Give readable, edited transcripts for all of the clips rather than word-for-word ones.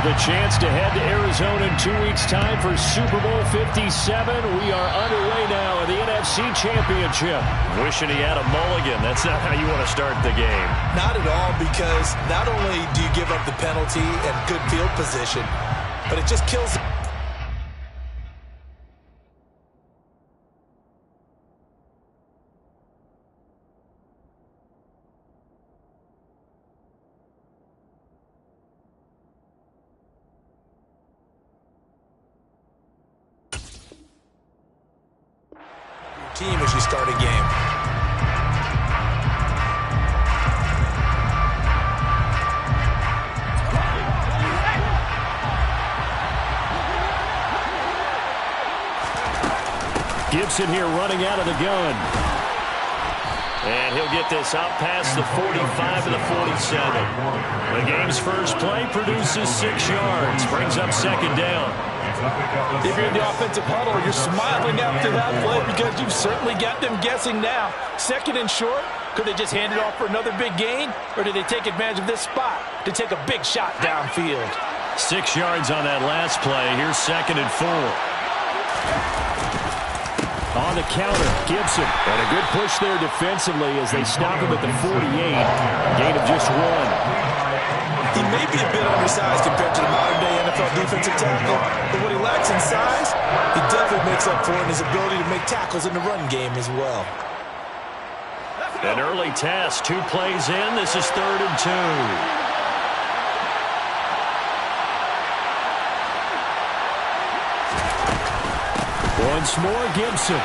With a chance to head to Arizona in 2 weeks' time for Super Bowl 57, we are underway now in the NFC Championship. Wishing he had a mulligan. That's not how you want to start the game. Not at all, because not only do you give up the penalty and good field position, but it just kills the team as you start a game. Gibson here running out of the gun. And he'll get this out past the 45 to the 47. The game's first play produces 6 yards. Brings up second down. If you're in the offensive huddle, you're smiling after that play because you've certainly got them guessing now. Second and short, could they just hand it off for another big gain? Or did they take advantage of this spot to take a big shot downfield? 6 yards on that last play. Here's second and 4. On the counter, Gibson. And a good push there defensively as they stop him at the 48. Gain of just 1. He may be a bit undersized compared to the modern-day NFL defensive tackle, but what he lacks in size, he definitely makes up for in his ability to make tackles in the run game as well. An early test, 2 plays in. This is 3rd and 2. Once more, Gibson.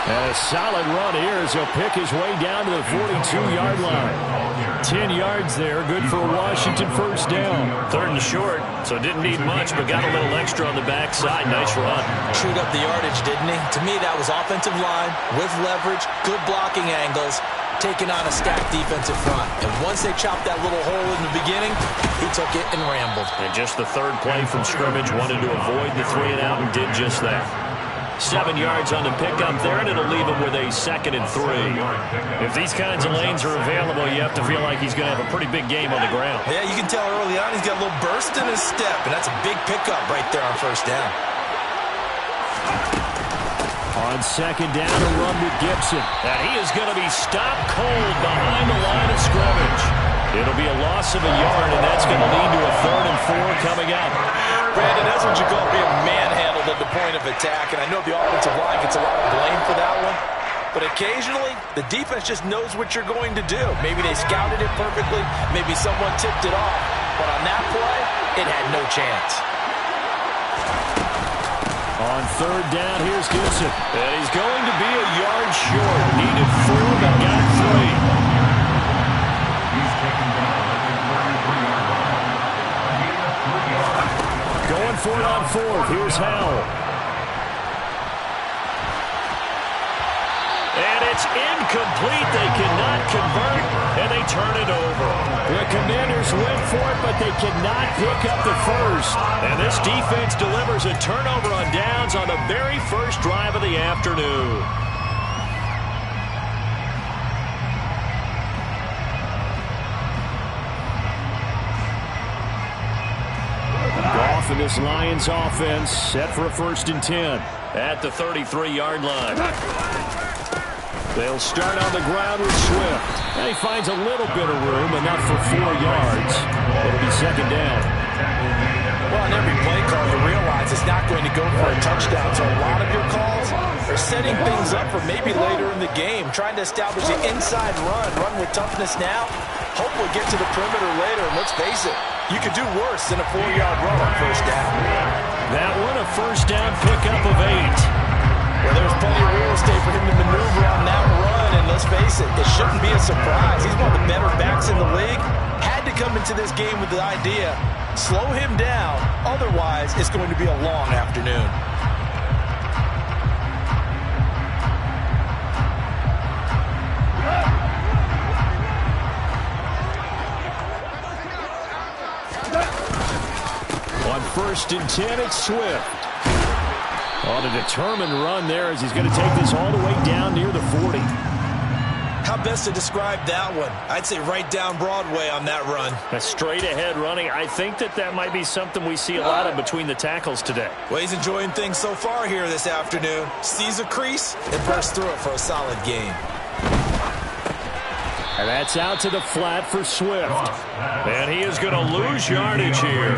And a solid run here as he'll pick his way down to the 42-yard line. 10 yards there, good for a Washington first down. 3rd and short, so didn't need much, but got a little extra on the backside. Nice run. Chewed up the yardage, didn't he? To me, that was offensive line with leverage, good blocking angles, taking on a stacked defensive front. And once they chopped that little hole in the beginning, he took it and rambled. And just the 3rd play from scrimmage, wanted to avoid the 3 and out and did just that. 7 yards on the pickup there, and it'll leave him with a 2nd and 3. If these kinds of lanes are available, you have to feel like he's going to have a pretty big game on the ground. Yeah, you can tell early on he's got a little burst in his step, and that's a big pickup right there on first down. On second down, a run with Gibson. And he is going to be stopped cold behind the line of scrimmage. It'll be a loss of a yard, and that's going to lead to a 3rd and 4 coming up. Brandon, that's what you call being manhandled at the point of attack, and I know the offensive line gets a lot of blame for that one, but occasionally the defense just knows what you're going to do. Maybe they scouted it perfectly, maybe someone tipped it off, but on that play, it had no chance. On 3rd down, here's Gibson. And he's going to be a yard short. Needed 4, but got 3. Going for it on 4th. Here's Howell. And it's incomplete. They cannot convert, and they turn it over. The Commanders went for it, but they cannot pick up the first. And this defense delivers a turnover on downs on the very first drive of the afternoon. Goff and this Lions offense set for a 1st and 10. At the 33-yard line. They'll start on the ground with Swift. And he finds a little bit of room, enough for 4 yards. It'll be second down. Well, on every play call, you realize it's not going to go for a touchdown. So a lot of your calls are setting things up for maybe later in the game, trying to establish the inside run with toughness now. Hopefully get to the perimeter later. And let's face it, you could do worse than a 4-yard run on first down. That one, a first down pickup of 8. Well, there's plenty of real estate for him to maneuver on that run, and let's face it, it shouldn't be a surprise. He's one of the better backs in the league. Had to come into this game with the idea, slow him down, otherwise it's going to be a long afternoon. On 1st and 10, it's Swift. On a determined run there as he's going to take this all the way down near the 40. How best to describe that one? I'd say right down Broadway on that run. A straight-ahead running. I think that might be something we see a lot of between the tackles today. Well, he's enjoying things so far here this afternoon. Sees a crease and bursts through it for a solid gain. And that's out to the flat for Swift. And he is going to lose yardage here.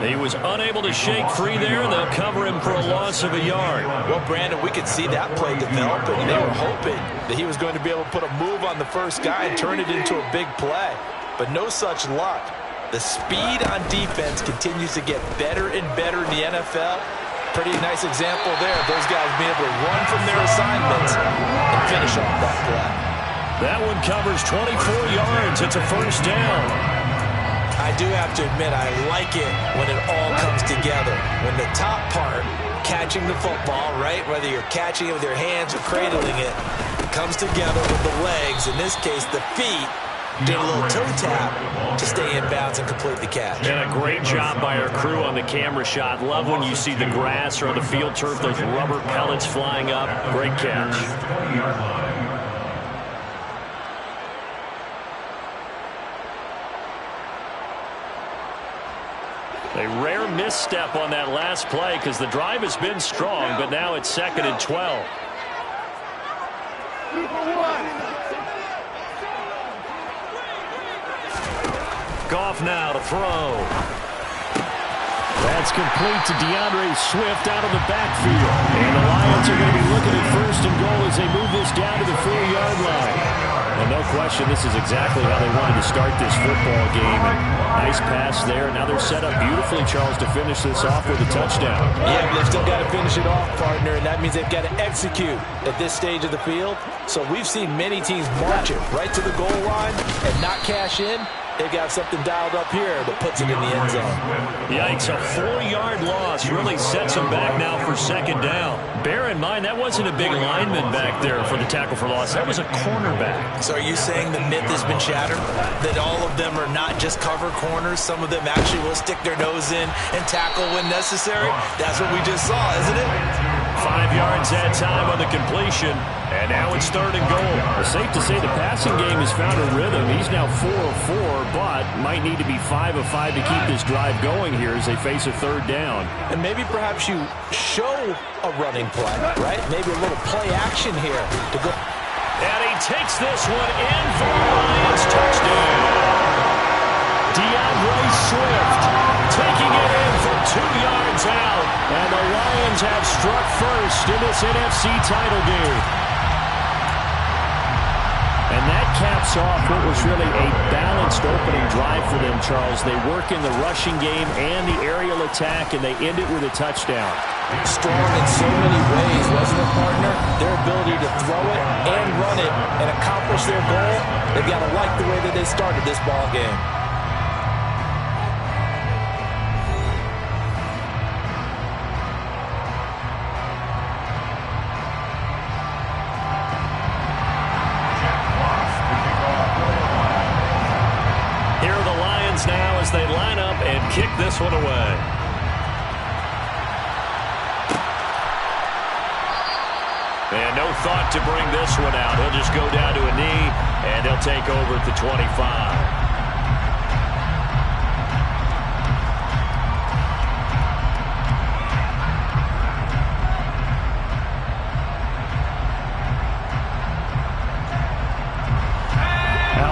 He was unable to shake free there, and they'll cover him for a loss of a yard. Well, Brandon, we could see that play develop, and they were hoping that he was going to be able to put a move on the first guy and turn it into a big play. But no such luck. The speed on defense continues to get better and better in the NFL. Pretty nice example there of those guys being able to run from their assignments and finish off that play. That one covers 24 yards. It's a first down. I do have to admit, I like it when it all comes together. When the top part, catching the football, right, whether you're catching it with your hands or cradling it, comes together with the legs, in this case the feet, did a little toe tap to stay in bounds and complete the catch. And a great job by our crew on the camera shot. Love when you see the grass or on the field turf, those rubber pellets flying up. Great catch. A rare misstep on that last play because the drive has been strong, but now it's 2nd and 12. Goff now to throw. That's complete to DeAndre Swift out of the backfield. And the Lions are going to be looking at 1st and goal as they move this down to the 4-yard line. And no question, this is exactly how they wanted to start this football game. And nice pass there. Now they're set up beautifully, Charles, to finish this off with a touchdown. Yeah, but they've still got to finish it off, partner, and that means they've got to execute at this stage of the field. So we've seen many teams march it right to the goal line and not cash in. They've got something dialed up here that puts it in the end zone. Yikes, a 4-yard loss really sets them back now for 2nd down. Bear in mind, that wasn't a big lineman back there for the tackle for loss. That was a cornerback. So are you saying the myth has been shattered? That all of them are not just cover corners? Some of them actually will stick their nose in and tackle when necessary? That's what we just saw, isn't it? 5 yards that time on the completion, and now it's 3rd and goal. It's safe to say the passing game has found a rhythm. He's now 4 of 4, but might need to be 5 of 5 to keep this drive going here as they face a 3rd down. And maybe perhaps you show a running play, right? Maybe a little play action here to go. And he takes this one in for the Lions touchdown. DeAndre Swift taking it in from 2 yards out. And the Lions have struck first in this NFC title game. And that caps off what was really a balanced opening drive for them, Charles. They work in the rushing game and the aerial attack, and they end it with a touchdown. Strong in so many ways, wasn't it, partner? Their ability to throw it and run it and accomplish their goal, they've got to like the way that they started this ball game. Now as they line up and kick this one away. And no thought to bring this one out. He'll just go down to a knee, and he'll take over at the 25.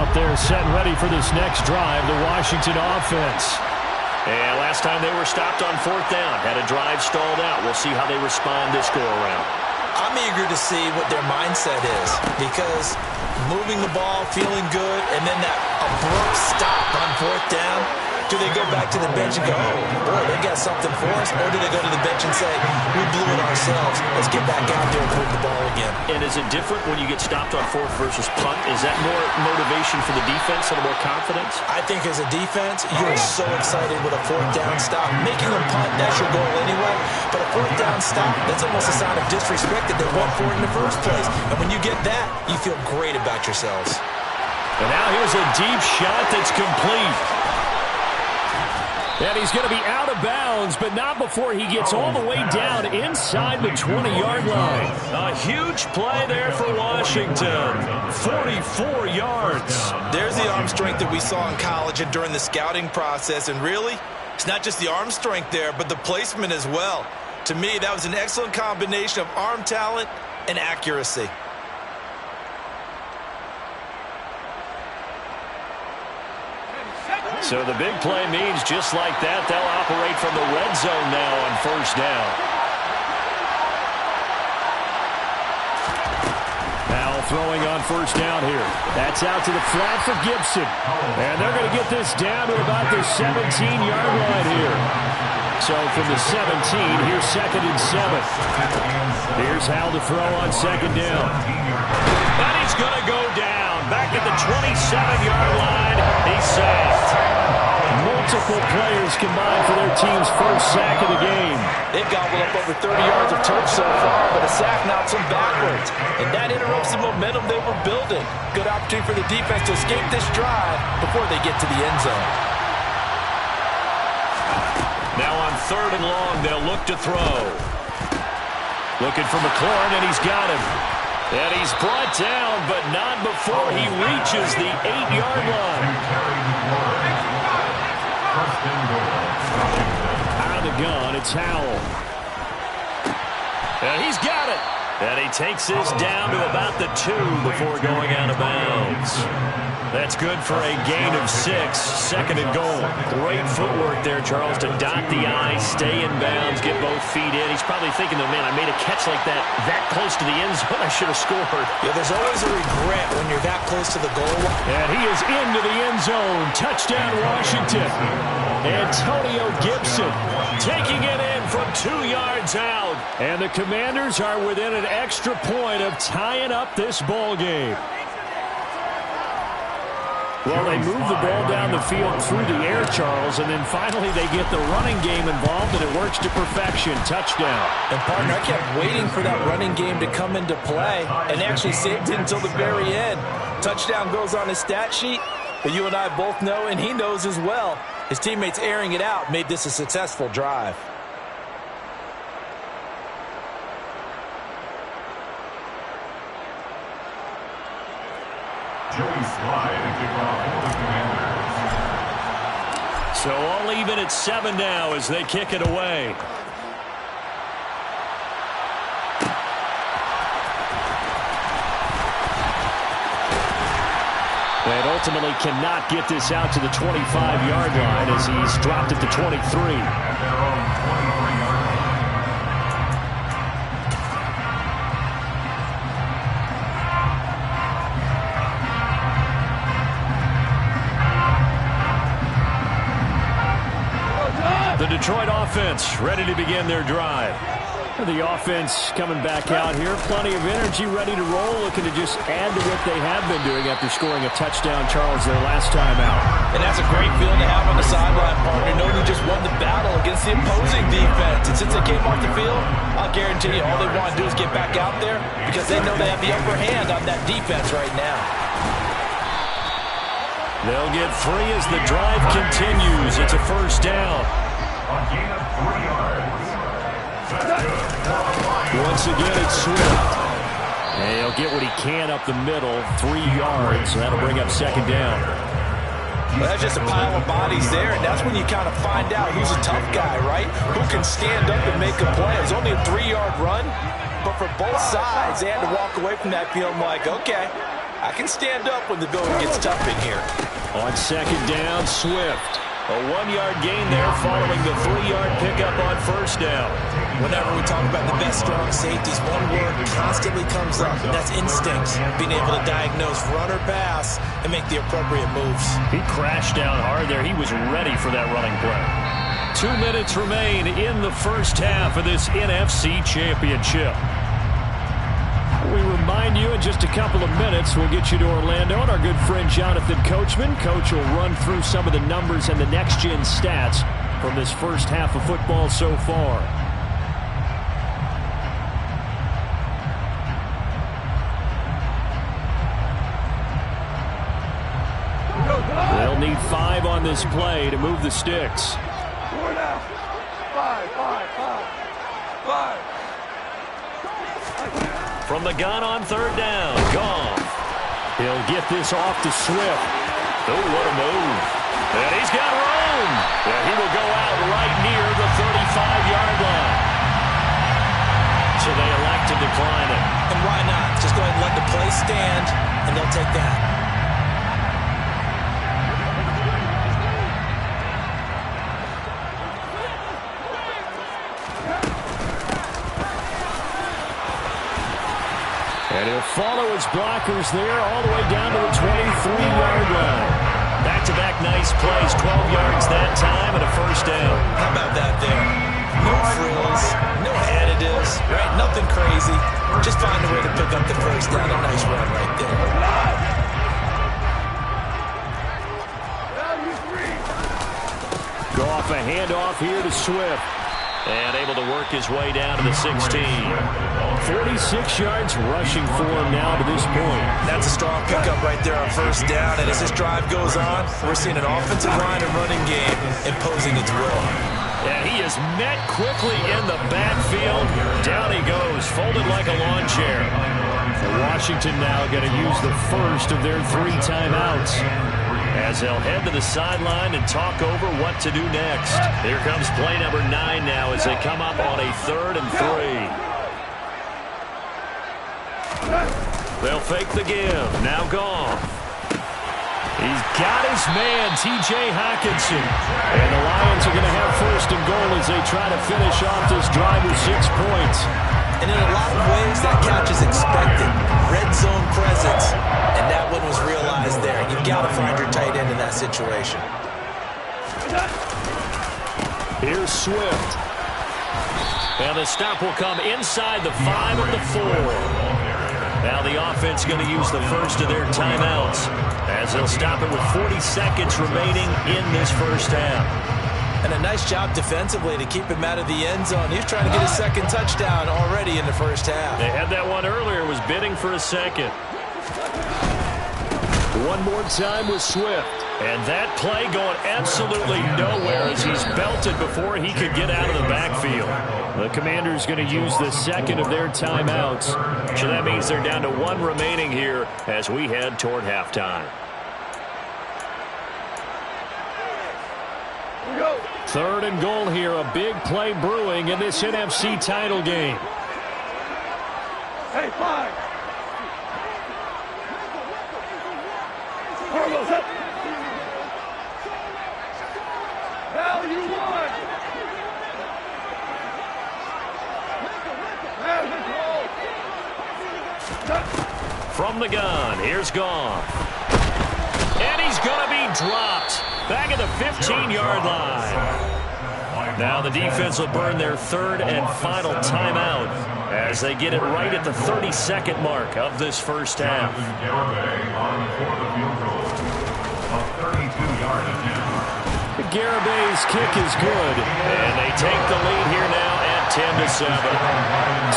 They're set and ready for this next drive, the Washington offense. And last time they were stopped on 4th down, had a drive stalled out. We'll see how they respond this go-around. I'm eager to see what their mindset is, because moving the ball, feeling good, and then that abrupt stop on 4th down, do they go back to the bench and go, oh, boy, they got something for us? Or do they go to the bench and say, we blew it ourselves, let's get back out there and move the ball again? And is it different when you get stopped on 4th versus punt? Is that more motivation for the defense and more confidence? I think as a defense, you're so excited with a 4th down stop. Making them punt, that's your goal anyway. But a 4th down stop, that's almost a sign of disrespect that they went for it in the first place. And when you get that, you feel great about yourselves. And now here's a deep shot that's complete. And he's going to be out of bounds, but not before he gets all the way down inside the 20-yard line. A huge play there for Washington. 44 yards. There's the arm strength that we saw in college and during the scouting process. And really, it's not just the arm strength there, but the placement as well. To me, that was an excellent combination of arm talent and accuracy. So the big play means just like that, they'll operate from the red zone now on first down. Now throwing on first down here. That's out to the flat for Gibson. And they're going to get this down to about the 17-yard line here. So from the 17, here's 2nd and 7. Here's Hal to throw on 2nd down. And he's going to go down. Back at the 27-yard line. He's sacked. Multiple players combined for their team's first sack of the game. They've gobbled up over 30 yards of turf so far, but a sack knocks them backwards. And that interrupts the momentum they were building. Good opportunity for the defense to escape this drive before they get to the end zone. Now on 3rd and long, they'll look to throw. Looking for McLaurin, and he's got him. And he's brought down, but not before he reaches the 8-yard line. Out of the gun, it's Howell. And he's got it. And he takes this down to about the 2 before going out of bounds. That's good for a gain of 6, 2nd and goal. Great footwork there, Charles, to dot the I, stay in bounds, get both feet in. He's probably thinking, man, I made a catch like that close to the end zone. I should have scored. Yeah, there's always a regret when you're that close to the goal line. And he is into the end zone. Touchdown, Washington. Antonio Gibson taking it in from 2 yards out. And the Commanders are within an extra point of tying up this ball game. Well, they move the ball down the field through the air, Charles, and then finally they get the running game involved, and it works to perfection. Touchdown. And, partner, I kept waiting for that running game to come into play and actually saved it until the very end. Touchdown goes on his stat sheet, but you and I both know, and he knows as well, his teammates airing it out made this a successful drive. So all even at 7 now as they kick it away. And ultimately cannot get this out to the 25-yard line as he's dropped at the 23. The Detroit offense ready to begin their drive. The offense coming back out here. Plenty of energy, ready to roll, looking to just add to what they have been doing after scoring a touchdown, Charles, their last time out. And that's a great feeling to have on the sideline, partner, knowing you just won the battle against the opposing defense. And since they came off the field, I'll guarantee you all they want to do is get back out there because they know they have the upper hand on that defense right now. They'll get free as the drive continues. It's a first down. Once again, it's Swift. And he'll get what he can up the middle, 3 yards. So that'll bring up 2nd down. Well, that's just a pile of bodies there, and that's when you kind of find out who's a tough guy, right? Who can stand up and make a play. It was only a 3-yard run, but for both sides, they had to walk away from that feeling like, okay, I can stand up when the going gets tough in here. On 2nd down, Swift. A 1-yard gain there following the 3-yard pickup on first down. Whenever we talk about the best strong safeties, one word constantly comes up, and that's instincts. Being able to diagnose run or pass and make the appropriate moves. He crashed down hard there. He was ready for that running play. 2 minutes remain in the first half of this NFC Championship. We remind you in just a couple of minutes we'll get you to Orlando and our good friend Jonathan Coachman. Coach will run through some of the numbers and the next-gen stats from this first half of football so far. They'll need 5 on this play to move the sticks. From the gun on third down, Goff. He'll get this off to Swift. Oh, what a move. And he's got room. And he will go out right near the 35-yard line. So they elect to decline it. And why not? Just go ahead and let the play stand, and they'll take that. And he'll follow his blockers there all the way down to the 23-yard line. Back-to-back nice plays, 12 yards that time and a first down. How about that there? No frills, no additives, right? Nothing crazy. Just find a way to pick up the first down. A nice run right there. Go off a handoff here to Swift. And able to work his way down to the 16. 46 yards rushing for him now to this point. That's a strong pickup right there on first down. And as this drive goes on, we're seeing an offensive line and running game imposing its will. And he is met quickly in the backfield. Down he goes, folded like a lawn chair. Washington now going to use the first of their 3 timeouts, as they'll head to the sideline and talk over what to do next. Here comes play number 9 now as they come up on a 3rd and 3. They'll fake the give. Now Goff. He's got his man, T.J. Hockenson. And the Lions are going to have first and goal as they try to finish off this drive with 6 points. And in a lot of ways, that catch is expected. Red zone presence. And that one was realized there. You've got to find your tight end in that situation. Here's Swift. And the stop will come inside the 5 of the 4. Now the offense going to use the first of their timeouts as they'll stop it with 40 seconds remaining in this first half. And a nice job defensively to keep him out of the end zone. He's trying to get his second touchdown already in the first half. They had that one earlier, was bidding for a second. One more time with Swift. And that play going absolutely nowhere as he's belted before he could get out of the backfield. The Commanders going to use the second of their timeouts. So that means they're down to 1 remaining here as we head toward halftime. 3rd and goal here. A big play brewing in this NFC title game. Hey, 5. Carlos, up. Hell, you won. From the gun, here's Goff. And he's going to be dropped. Back at the 15-yard line. Now the defense will burn their 3rd and final timeout as they get it right at the 32nd mark of this first half. Garabay's kick is good. And they take the lead here now at 10-7.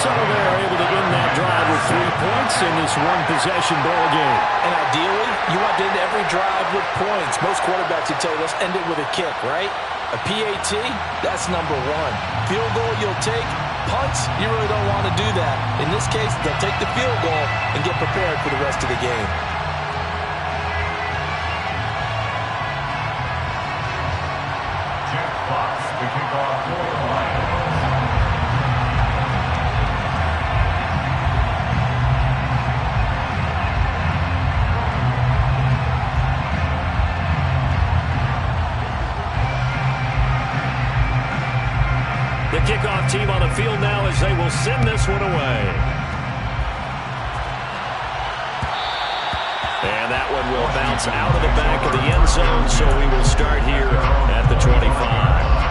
So they're able to end that drive with 3 points in this one-possession ball game. And ideally, you want to end every drive with points. Most quarterbacks would tell you, let's end it with a kick, right? A PAT, that's number 1. Field goal you'll take. Punts, you really don't want to do that. In this case, they'll take the field goal and get prepared for the rest of the game. The kickoff team on the field now as they will send this one away. And that one will bounce out of the back of the end zone, so we will start here at the 25.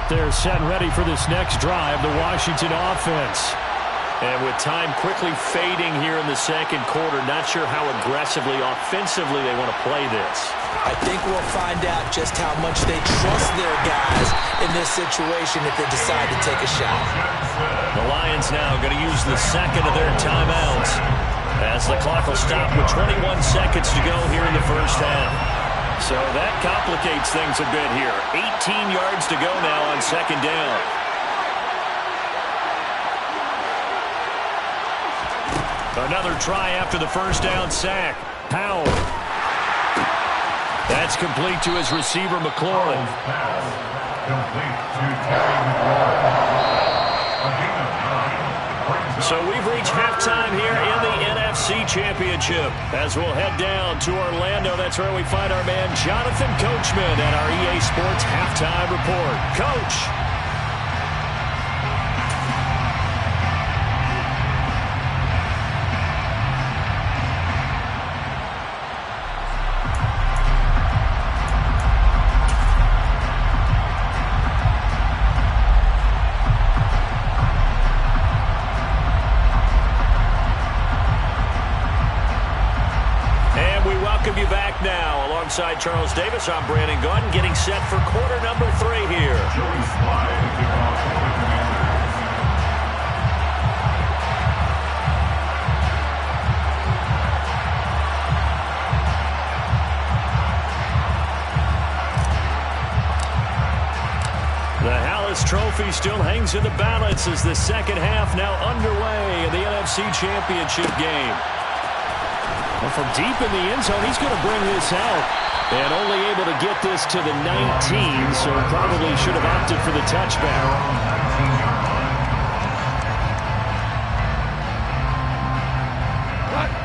They're set and ready for this next drive, the Washington offense. And with time quickly fading here in the second quarter, not sure how aggressively, offensively they want to play this. I think we'll find out just how much they trust their guys in this situation if they decide to take a shot. The Lions now going to use the second of their timeouts as the clock will stop with 21 seconds to go here in the first half. So that complicates things a bit here. 18 yards to go now on second down. Another try after the first down sack. Powell. That's complete to his receiver, McLaurin. So we've reached halftime here in the NFC Championship. As we'll head down to Orlando, that's where we find our man Jonathan Coachman at our EA Sports Halftime Report. Coach. Alongside Charles Davis, I'm Brandon Gaudin, getting set for quarter number 3 here. The Hallis Trophy still hangs in the balance as the second half now underway in the NFC Championship game. Well, from deep in the end zone, he's going to bring this out. And only able to get this to the 19, so probably should have opted for the touchback.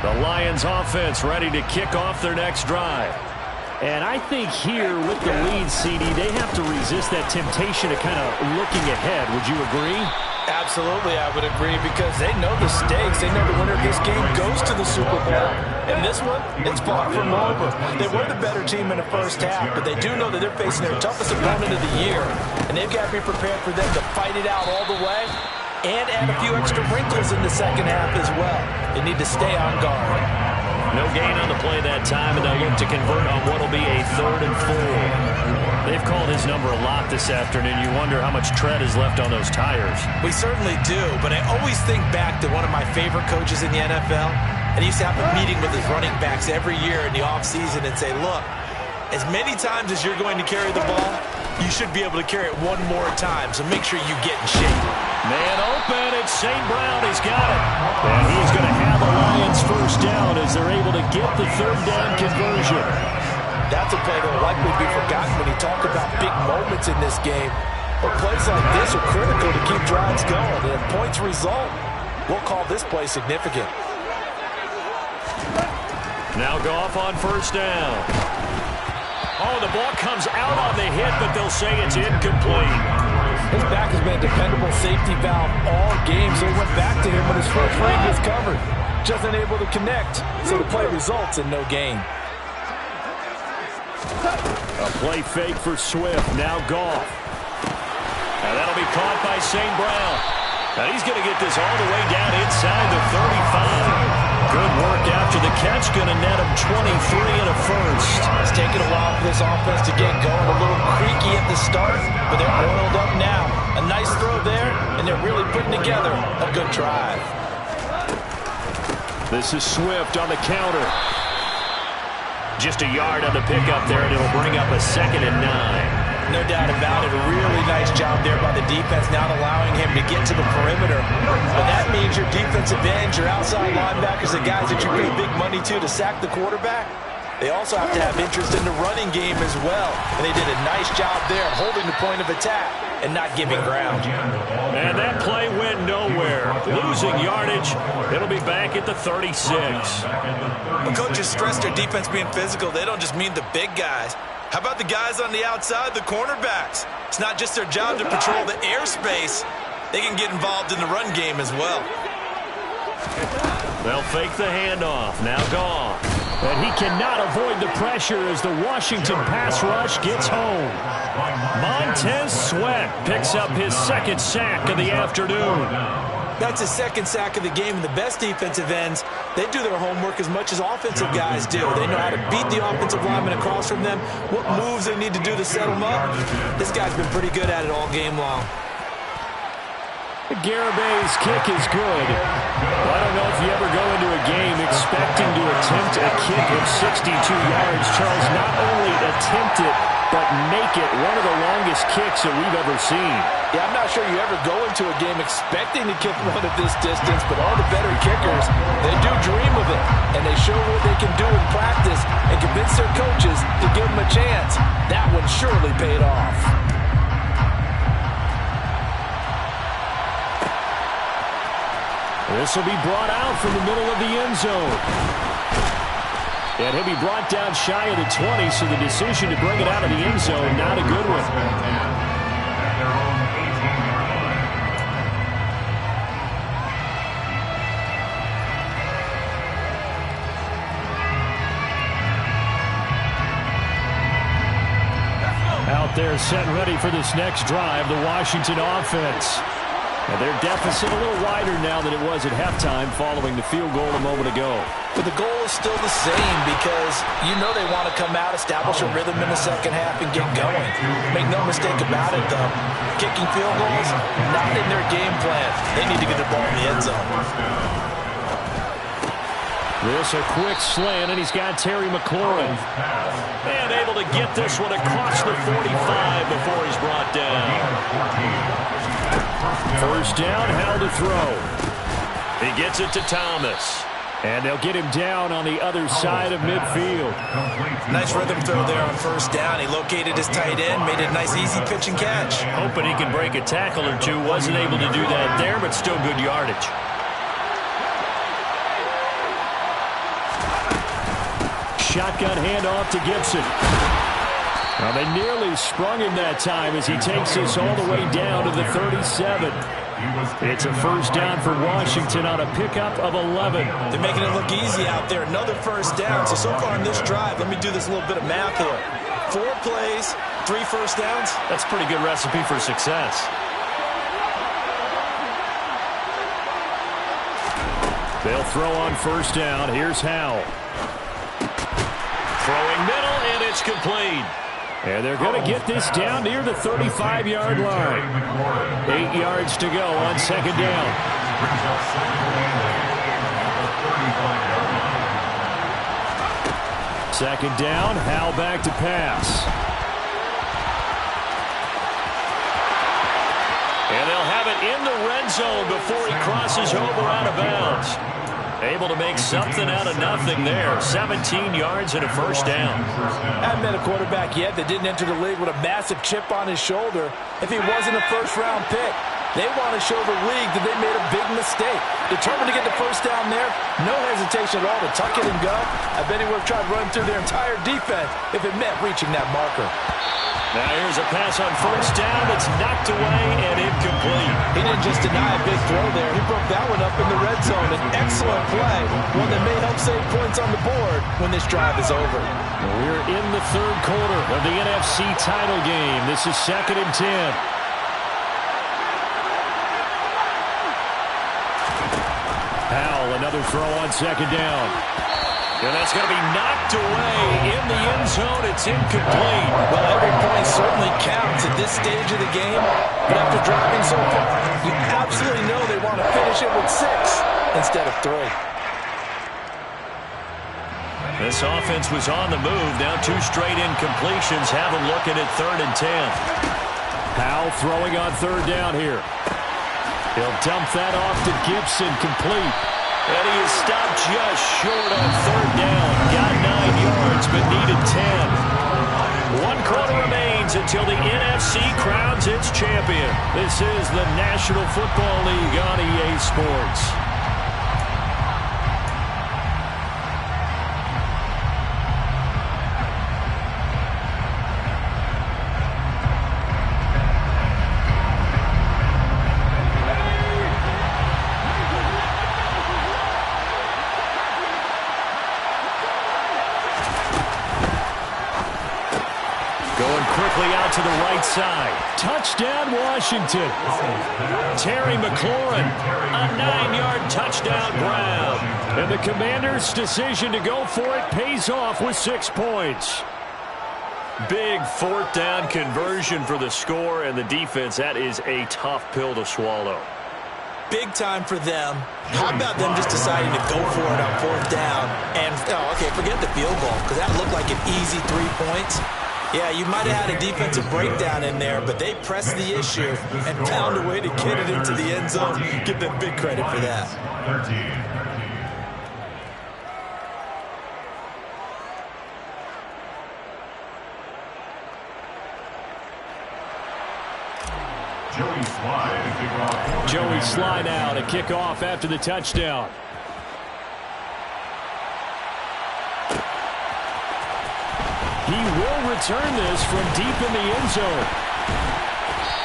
The Lions offense ready to kick off their next drive. And I think here with the lead, CD, they have to resist that temptation of kind of looking ahead. Would you agree? Absolutely, I would agree, because they know the stakes. They know the winner of this game goes to the Super Bowl. And this one, it's far from over. They were the better team in the first half, but they do know that they're facing their toughest opponent of the year. And they've got to be prepared for them to fight it out all the way and add a few extra wrinkles in the second half as well. They need to stay on guard. No gain on the play that time, and they'll look to convert on what will be a 3rd and 4. They've called his number a lot this afternoon. You wonder how much tread is left on those tires. We certainly do, but I always think back to one of my favorite coaches in the NFL, and he used to have a meeting with his running backs every year in the offseason and say, look, as many times as you're going to carry the ball, you should be able to carry it one more time, so make sure you get in shape. Man open, it's St. Brown. He's got it. And he's going to have the Lions first down as they're able to get the 3rd down conversion. That's a play that will likely be forgotten when you talk about big moments in this game. But plays like this are critical to keep drives going. And if points result, we'll call this play significant. Now Goff on first down. Oh, the ball comes out on the hit, but they'll say it's incomplete. His back has been a dependable safety valve all game, so he went back to him when his first read was covered. Just unable to connect, so the play results in no gain. A play fake for Swift, now Goff. And that'll be caught by St. Brown. And he's going to get this all the way down inside the 35. Good work after the catch, going to net him 23 and a first. It's taken a while for this offense to get going. A little creaky at the start, but they're oiled up now. A nice throw there, and they're really putting together a good drive. This is Swift on the counter. Just a yard on the pickup there, and it'll bring up a 2nd and 9. No doubt about it. A really nice job there by the defense, not allowing him to get to the perimeter. But that means your defensive ends, your outside linebackers, the guys that you pay big money to sack the quarterback, they also have to have interest in the running game as well. And they did a nice job there holding the point of attack and not giving ground. And that play went nowhere. Losing yardage. It'll be back at the 36. When coaches stress their defense being physical, they don't just mean the big guys. How about the guys on the outside, the cornerbacks? It's not just their job to patrol the airspace. They can get involved in the run game as well. They'll fake the handoff. Now Goff. And he cannot avoid the pressure as the Washington pass rush gets home. Montez Sweat picks up his 2nd sack of the afternoon. That's his second sack of the game, and the best defensive ends, they do their homework as much as offensive guys do. They know how to beat the offensive lineman across from them, what moves they need to do to set them up. This guy's been pretty good at it all game long. Garabay's kick is good. Well, I don't know if you ever go into a game expecting to attempt a kick of 62 yards. Charles, not only attempt it, but make it one of the longest kicks that we've ever seen. Yeah, I'm not sure you ever go into a game expecting to kick one of this distance, but all the better kickers, they do dream of it, and they show what they can do in practice and convince their coaches to give them a chance. That one surely paid off. This will be brought out from the middle of the end zone. And he'll be brought down shy of the 20, so the decision to bring it out of the end zone, not a good one. Out there set ready for this next drive, the Washington offense. And their deficit a little wider now than it was at halftime following the field goal a moment ago. But the goal is still the same because you know they want to come out, establish a rhythm in the second half, and get going. Make no mistake about it, though. Kicking field goals, not in their game plan. They need to get the ball in the end zone. This a quick slant, and he's got Terry McLaurin. And able to get this one across the 45 before he's brought down. First down, how to throw. He gets it to Thomas. And they'll get him down on the other side of midfield. Nice rhythm throw there on first down. He located his tight end, made it a nice easy pitch and catch. Hoping he can break a tackle or two. Wasn't able to do that there, but still good yardage. Shotgun handoff to Gibson. Now they nearly sprung him that time as he takes this all the way down to the 37. It's a first down for Washington on a pickup of 11. They're making it look easy out there. Another first down. So far in this drive, let me do this little bit of math here. 4 plays, 3 first downs. That's a pretty good recipe for success. They'll throw on first down. Here's Howell. Throwing middle, and it's complete. And they're going to get this down near the 35-yard line. 8 yards to go on second down. Second down, Howell back to pass. And they'll have it in the red zone before he crosses over out of bounds. Able to make something out of nothing there. 17 yards and a first down. Haven't met a quarterback yet that didn't enter the league with a massive chip on his shoulder if he wasn't a first-round pick. They want to show the league that they made a big mistake. Determined to get the first down there, no hesitation at all to tuck it and go. I bet he would have tried running through their entire defense if it meant reaching that marker. Now here's a pass on first down that's knocked away and incomplete. He didn't just deny a big throw there. He broke that one up in the red zone. An excellent play, one that may help save points on the board when this drive is over. We're in the third quarter of the NFC title game. This is 2nd and 10. Howell, another throw on second down. And that's going to be knocked away in the end zone. It's incomplete. Well, every point certainly counts at this stage of the game. But after driving so far, you absolutely know they want to finish it with 6 instead of 3. This offense was on the move. Now 2 straight incompletions. Have them looking at 3rd and 10. Howell throwing on third down here. He'll dump that off to Gibson, complete. And he is stopped just short on 3rd down. Got 9 yards, but needed 10. 1 quarter remains until the NFC crowns its champion. This is the National Football League on EA Sports. quickly out to the right side. Touchdown, Washington. Terry McLaurin, a 9-yard touchdown grab. And the Commanders' decision to go for it pays off with 6 points. Big fourth down conversion for the score, and the defense, that is a tough pill to swallow. Big time for them. How about them just deciding to go for it on fourth down? And, okay, forget the field goal, because that looked like an easy 3 points. Yeah, you might have had a defensive breakdown in there, but they pressed the issue and found a way to get it into the end zone. Give them big credit for that. Joey Slye now to kick off after the touchdown. He will return this from deep in the end zone.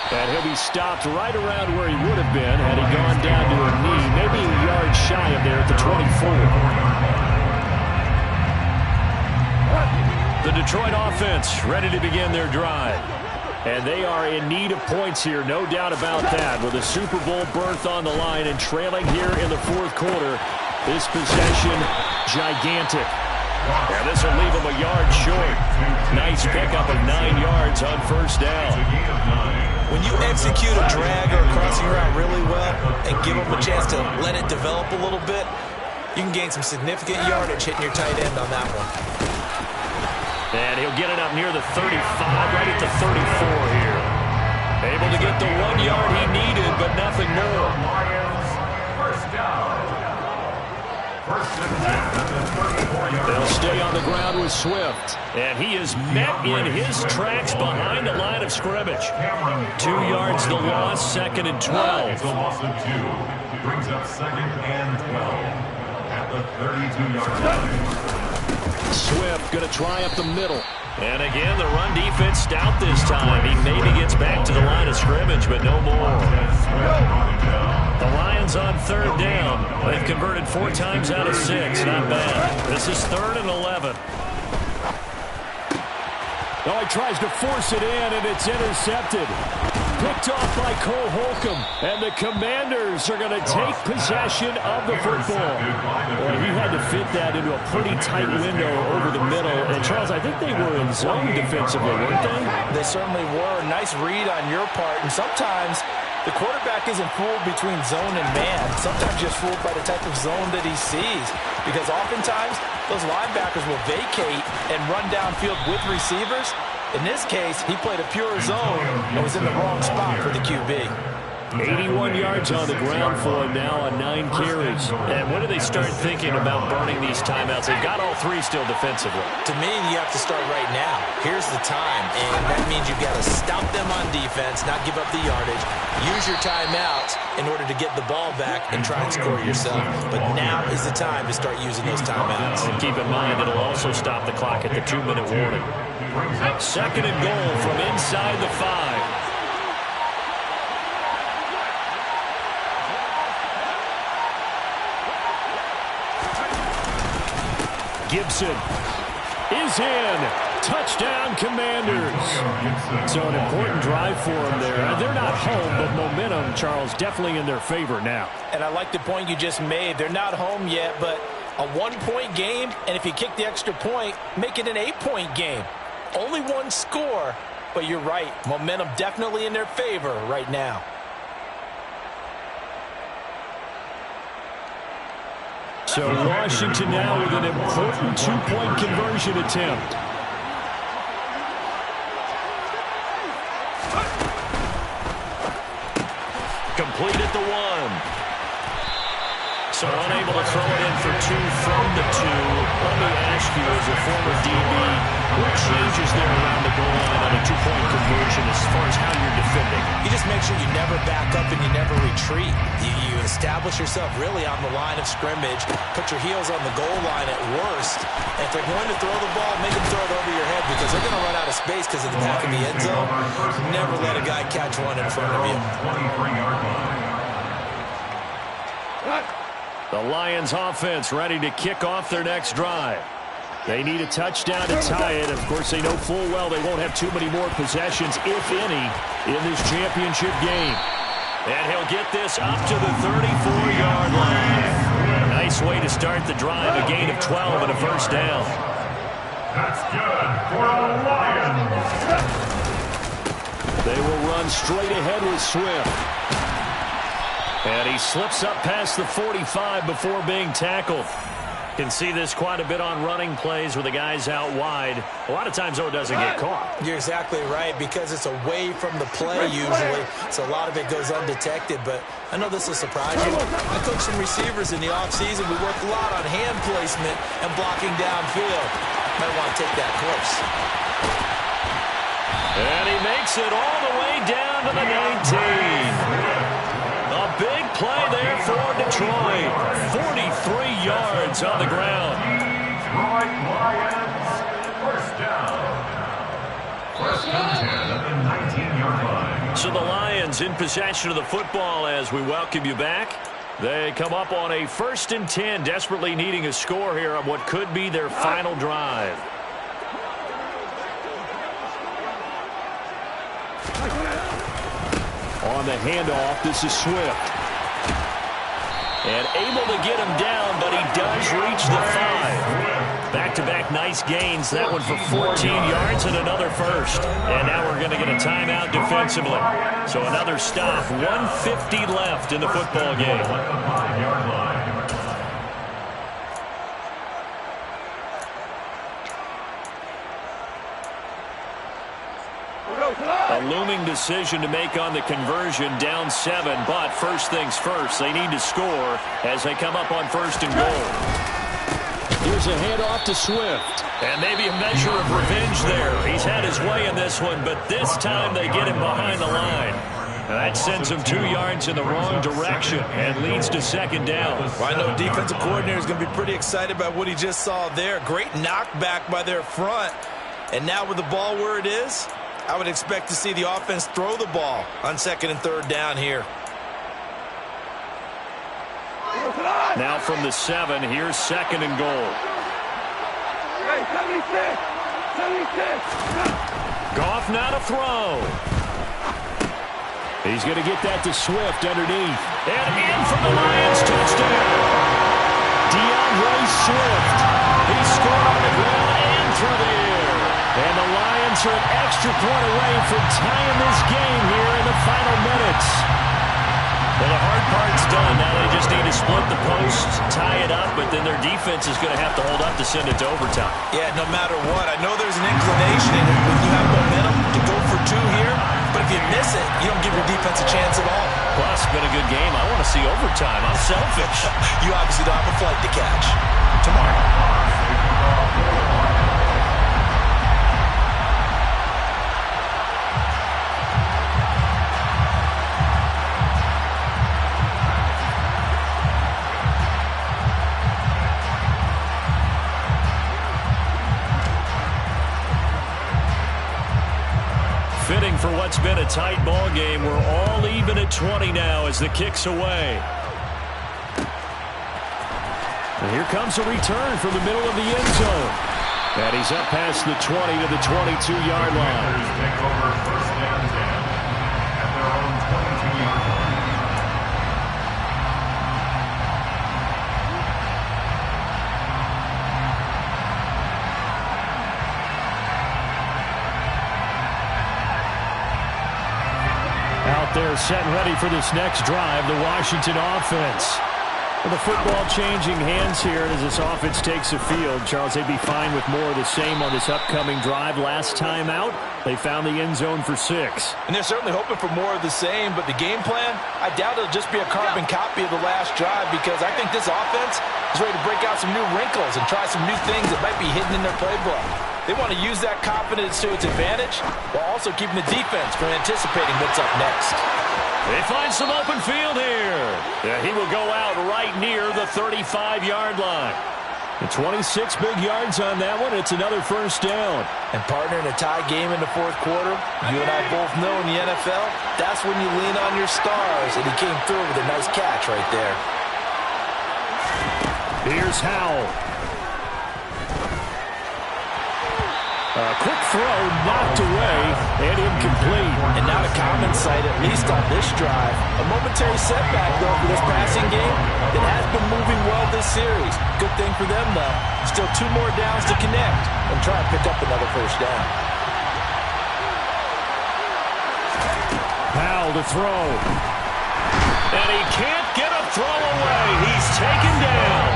And he'll be stopped right around where he would have been had he gone down to a knee, maybe a yard shy of there at the 24. The Detroit offense ready to begin their drive. And they are in need of points here, no doubt about that. With a Super Bowl berth on the line and trailing here in the fourth quarter, this possession, gigantic. Yeah, this will leave them a yard short. Nice pickup of 9 yards on first down. When you execute a drag or a crossing route really well and give them a chance to let it develop a little bit, you can gain some significant yardage hitting your tight end on that one. And he'll get it up near the 35, right at the 34 here. Able to get the 1 yard he needed, but nothing more. First down. They'll stay on the ground with Swift. And he is met in his tracks behind the line of scrimmage. 2 yards the loss, 2nd and 12. The loss of 2 brings up 2nd and 12 at the 32-yard line. Swift going to try up the middle. And again, the run defense stout this time. He maybe gets back to the line of scrimmage, but no more. The Lions on 3rd down. They've converted 4 times out of 6. Not bad. This is 3rd and 11. Oh, he tries to force it in, and it's intercepted. Picked off by Cole Holcomb, and the Commanders are going to take possession of the football. Boy, he had to fit that into a pretty tight window over the middle. And, Charles, I think they were in zone defensively, weren't they? They certainly were. Nice read on your part. And sometimes the quarterback isn't fooled between zone and man. Sometimes just fooled by the type of zone that he sees. Because oftentimes those linebackers will vacate and run downfield with receivers. In this case, he played a pure zone and was in the wrong spot for the QB. 81 yards on the ground for him now on 9 carries. And when do they start thinking about burning these timeouts? They've got all 3 still defensively. To me, you have to start right now. Here's the time, and that means you've got to stop them on defense, not give up the yardage. Use your timeouts in order to get the ball back and try and score yourself. But now is the time to start using those timeouts. And keep in mind, it'll also stop the clock at the 2-minute warning. 2nd and goal from inside the 5. Gibson is in. Touchdown, Commanders. So an important drive for them there. They're not home, but momentum, Charles, definitely in their favor now. And I like the point you just made. They're not home yet, but a 1-point game, and if you kick the extra point, make it an 8-point game. Only 1 score, but you're right. Momentum definitely in their favor right now. So Washington now with an important 2-point conversion attempt. Complete at the 1. So unable to throw it in for 2 from the 2. Let me ask you, as a former DB, what changes there around the goal line on a 2-point conversion as far as how you're defending? You just make sure you never back up and you never retreat. You establish yourself really on the line of scrimmage, put your heels on the goal line at worst. And if they're going to throw the ball, make them throw it over your head because they're going to run out of space because of the back of the end zone. Never let a guy catch one in front of you. The Lions offense ready to kick off their next drive. They need a touchdown to tie it. Of course, they know full well they won't have too many more possessions, if any, in this championship game. And he'll get this up to the 34-yard line. Nice way to start the drive, a gain of 12 and a first down. That's good for the Lions. They will run straight ahead with Swift. And he slips up past the 45 before being tackled. Can see this quite a bit on running plays where the guy's out wide. A lot of times, though, it doesn't get caught. You're exactly right, because it's away from the play usually, so a lot of it goes undetected. But I know this will surprise you. I coach some receivers in the offseason. We work a lot on hand placement and blocking downfield. Might want to take that course. And he makes it all the way down to the 19. A big play there for Detroit. 43 yards on the ground. Detroit Lions, first down. First and 10 at the 19-yard line. So the Lions in possession of the football as we welcome you back. They come up on a 1st and 10, desperately needing a score here on what could be their final drive. On the handoff, this is Swift. And able to get him down, but he does reach the 5. Back-to-back nice gains. That one for 14 yards and another first. And now we're going to get a timeout defensively. So another stop. 1:50 left in the football game. A looming decision to make on the conversion, down 7, but first things first, they need to score as they come up on 1st and goal. Here's a handoff to Swift. And maybe a measure of revenge there. He's had his way in this one, but this time they get him behind the line. And that sends him 2 yards in the wrong direction and leads to 2nd down. Well, I know defensive coordinator is going to be pretty excited about what he just saw there. Great knockback by their front. And now with the ball where it is, I would expect to see the offense throw the ball on 2nd and 3rd down here. Now from the 7, here's 2nd and goal. Goff now to throw. He's going to get that to Swift underneath. And in from the Lions, touchdown. DeAndre Swift. He scored on the ground and through the air. And the Lions are an extra point away from tying this game here in the final minutes. Well, the hard part's done. Now they just need to split the post, tie it up, but then their defense is going to have to hold up to send it to overtime. Yeah, no matter what. I know there's an inclination when you have momentum to go for 2 here, but if you miss it, you don't give your defense a chance at all. Plus, been a good game. I want to see overtime. I'm selfish. You obviously don't have a flight to catch. Tomorrow. Fitting for what's been a tight ball game. We're all even at 20 now as the kick's away. And here comes a return from the middle of the end zone. And he's up past the 20 to the 22-yard line. Take over 1st and 10 at their own 22-yard line. Out there set and ready for this next drive, the Washington offense. Well, the football changing hands here as this offense takes the field. Charles, they'd be fine with more of the same on this upcoming drive. Last time out, they found the end zone for 6. And they're certainly hoping for more of the same, but the game plan, I doubt it'll just be a carbon copy of the last drive, because I think this offense is ready to break out some new wrinkles and try some new things that might be hidden in their playbook. They want to use that confidence to its advantage while also keeping the defense from anticipating what's up next. They find some open field here. Yeah, he will go out right near the 35-yard line. The 26 big yards on that one. It's another first down. And partner, in a tie game in the 4th quarter, you and I both know in the NFL, that's when you lean on your stars. And he came through with a nice catch right there. Here's Howell. Quick throw knocked away and incomplete. And not a common sight, at least on this drive. A momentary setback, though, for this passing game that has been moving well this series. Good thing for them, though. Still 2 more downs to connect and try and pick up another first down. Powell to throw. And he can't get a throw away. He's taken down.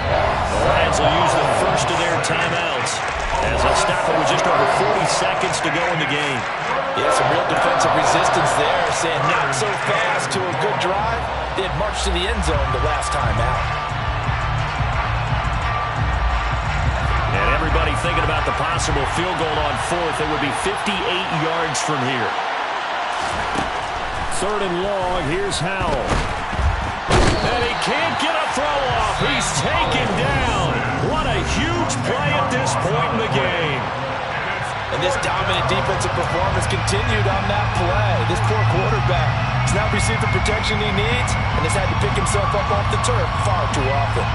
The Lions will use the first of their timeouts as they'll stop it with just over 40 seconds to go in the game. Yeah, some real defensive resistance there, saying not so fast to a good drive. They had marched to the end zone the last time out. And everybody thinking about the possible field goal on 4th. It would be 58 yards from here. 3rd and long. Here's Howell. And he can't get a throw off. He's taken down. What a huge play at this point in the game. And this dominant defensive performance continued on that play. This poor quarterback has not received the protection he needs and has had to pick himself up off the turf far too often.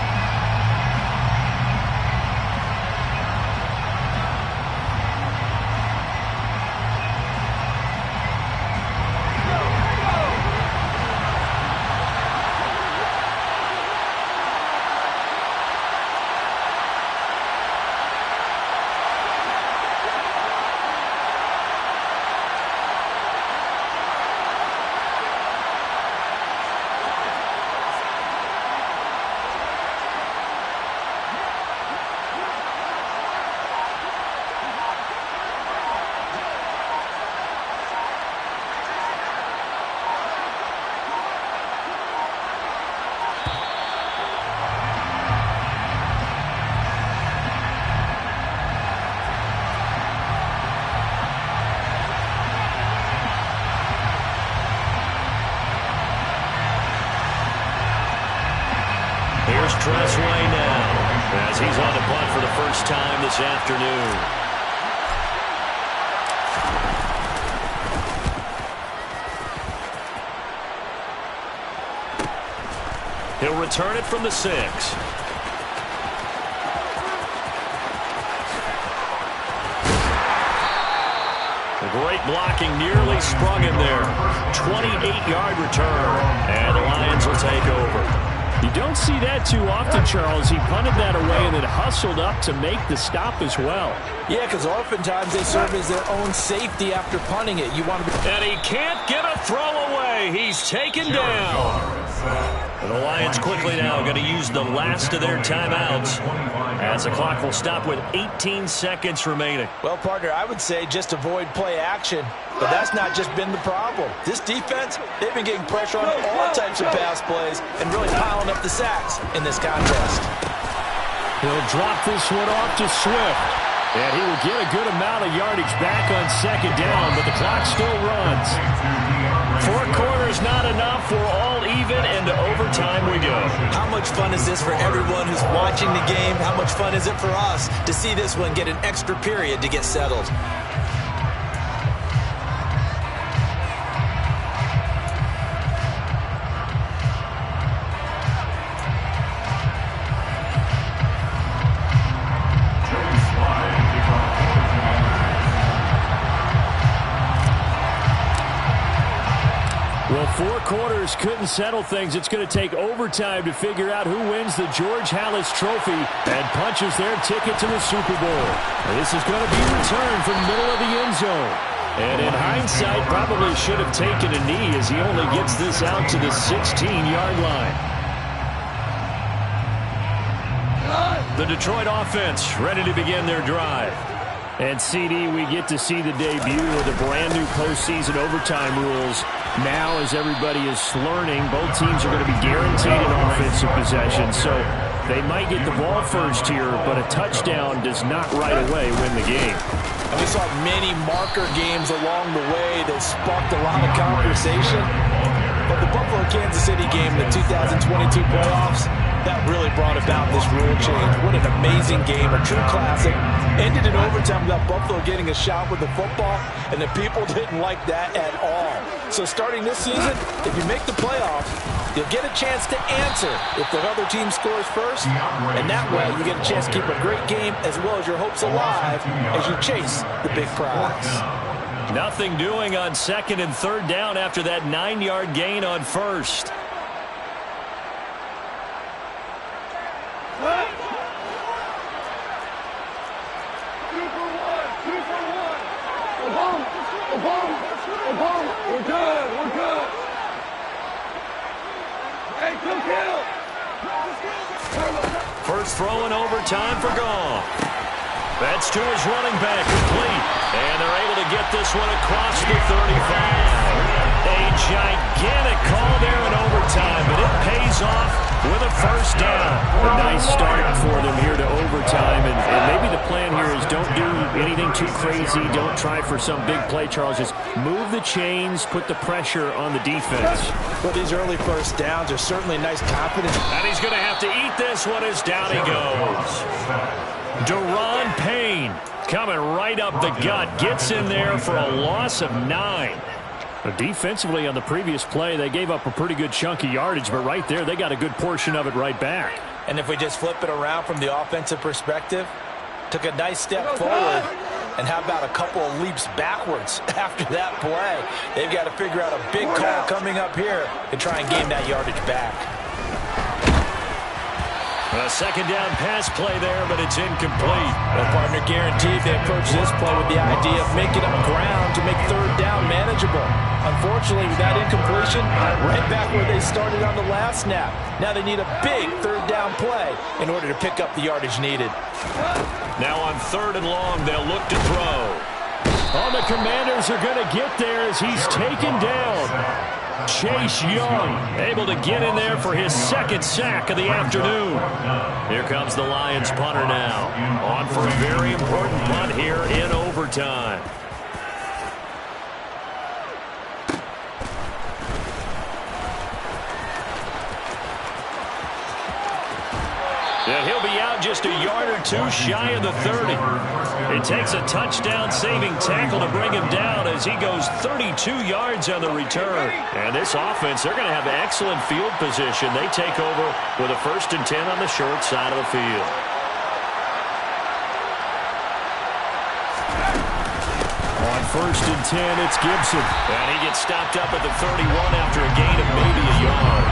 Tressway now as he's on the punt for the first time this afternoon. He'll return it from the 6. The great blocking nearly sprung him there. 28-yard return, and the Lions will take over. You don't see that too often, Charles. He punted that away and then hustled up to make the stop as well. Yeah, because oftentimes they serve as their own safety after punting it. You want to be... And he can't get a throw away. He's taken down. And the Lions quickly now going to use the last of their timeouts as the clock will stop with 18 seconds remaining. Well, partner, I would say just avoid play action. But that's not just been the problem. This defense, they've been getting pressure on all types of pass plays and really piling up the sacks in this contest. He'll drop this one off to Swift. And he will get a good amount of yardage back on 2nd down, but the clock still runs. 4 quarters not enough. We're all even, and to overtime we go. How much fun is this for everyone who's watching the game? How much fun is it for us to see this one get an extra period to get settled? Well, 4 quarters couldn't settle things. It's going to take overtime to figure out who wins the George Halas Trophy and punches their ticket to the Super Bowl. And this is going to be returned from the middle of the end zone. And in hindsight, probably should have taken a knee as he only gets this out to the 16-yard line. The Detroit offense ready to begin their drive. And, CD, we get to see the debut of the brand-new postseason overtime rules. Now, as everybody is learning, both teams are going to be guaranteed an offensive possession. So they might get the ball first here, but a touchdown does not right away win the game. And we saw many marker games along the way that sparked a lot of conversation. But the Buffalo-Kansas City game in the 2022 playoffs, That really brought about this rule change. What an amazing game, a true classic. Ended in overtime without Buffalo getting a shot with the football, and the people didn't like that at all. So starting this season, if you make the playoffs, you'll get a chance to answer if the other team scores first, and that way you get a chance to keep a great game as well as your hopes alive as you chase the big prize. Nothing doing on 2nd and 3rd down after that 9-yard gain on 1st. We're good. Hey, kill. First throw in overtime for Goff. That's to his running back, complete. And they're able to get this one across the 35. A gigantic call there in overtime, but it pays off with a first down. A nice start for them here to overtime, and maybe the plan here is don't do anything too crazy. Don't try for some big play, Charles. Just move the chains, put the pressure on the defense. Well, these early first downs are certainly nice confidence. And he's going to have to eat this one as down he goes. Deron Payne coming right up the gut. Gets in there for a loss of 9. Defensively on the previous play, they gave up a pretty good chunk of yardage, but right there, they got a good portion of it right back. And if we just flip it around from the offensive perspective, took a nice step forward, and how about a couple of leaps backwards after that play? They've got to figure out a big call coming up here to try and gain that yardage back. A second down pass play there, but it's incomplete. Well, partner, guaranteed they approach this play with the idea of making up ground to make 3rd down manageable. Unfortunately, with that incompletion, right back where they started on the last snap. Now they need a big 3rd down play in order to pick up the yardage needed. Now on 3rd and long, they'll look to throw. Oh, the Commanders are going to get there as he's taken down. Chase Young able to get in there for his 2nd sack of the afternoon. Here comes the Lions punter now. On for a very important punt here in overtime. Yeah, he'll be out just a yard or two shy of the 30. It takes a touchdown-saving tackle to bring him down as he goes 32 yards on the return. And this offense, they're going to have excellent field position. They take over with a 1st and 10 on the short side of the field. On 1st and 10, it's Gibson. And he gets stopped up at the 31 after a gain of maybe a yard.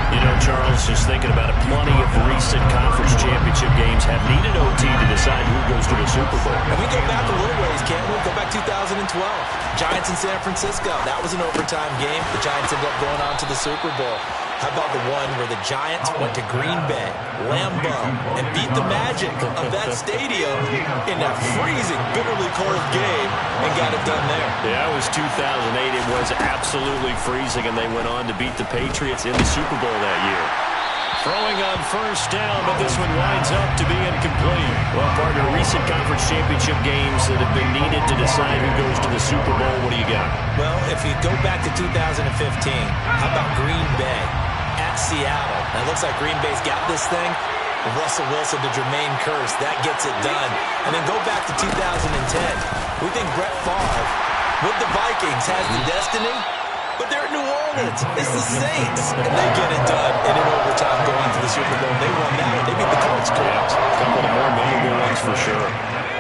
You know, Charles, just thinking about it, plenty of recent conference championship games have needed OT to decide who goes to the Super Bowl. And we go back a little ways, can't we? Go back 2012. Giants in San Francisco. That was an overtime game. The Giants ended up going on to the Super Bowl. How about the one where the Giants went to Green Bay, Lambeau, and beat the magic of that stadium in that freezing, bitterly cold game and got it done there? Yeah, it was 2008. It was absolutely freezing, and they went on to beat the Patriots in the Super Bowl that year. Throwing on 1st down, but this one winds up to be incomplete. Well, partner, recent conference championship games that have been needed to decide who goes to the Super Bowl. What do you got? Well, if you go back to 2015, how about Green Bay at Seattle? And it looks like Green Bay's got this thing. Russell Wilson to Jermaine Kearse. That gets it done. And then go back to 2010. We think Brett Favre with the Vikings has the destiny, but they're in New Orleans. It's the Saints. And they get it done. And in overtime, going to the Super Bowl. They won that one. They beat the Colts. Correct. A couple of more memorable ones for sure.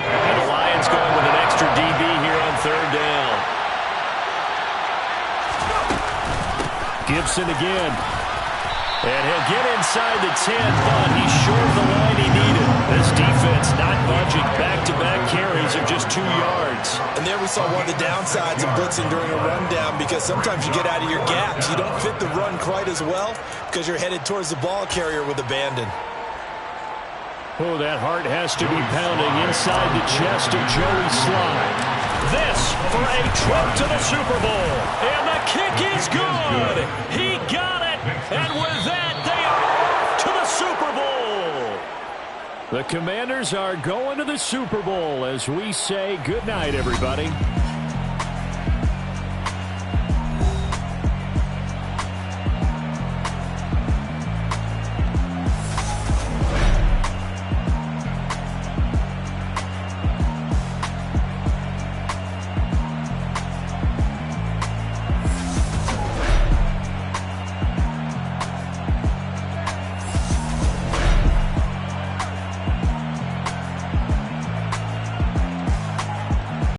And the Lions going with an extra DB here on 3rd down. Gibson again. And he'll get inside the 10, but he's short of the line he needed. This defense not budging. Back-to-back carries of just 2 yards. And there we saw one of the downsides of blitzing during a rundown, because sometimes you get out of your gaps. You don't fit the run quite as well because you're headed towards the ball carrier with abandon. Oh, that heart has to be pounding inside the chest of Joey Slye. This for a trip to the Super Bowl. And the kick is good. He got it. And with that, they are off to the Super Bowl. The Commanders are going to the Super Bowl as we say goodnight, everybody.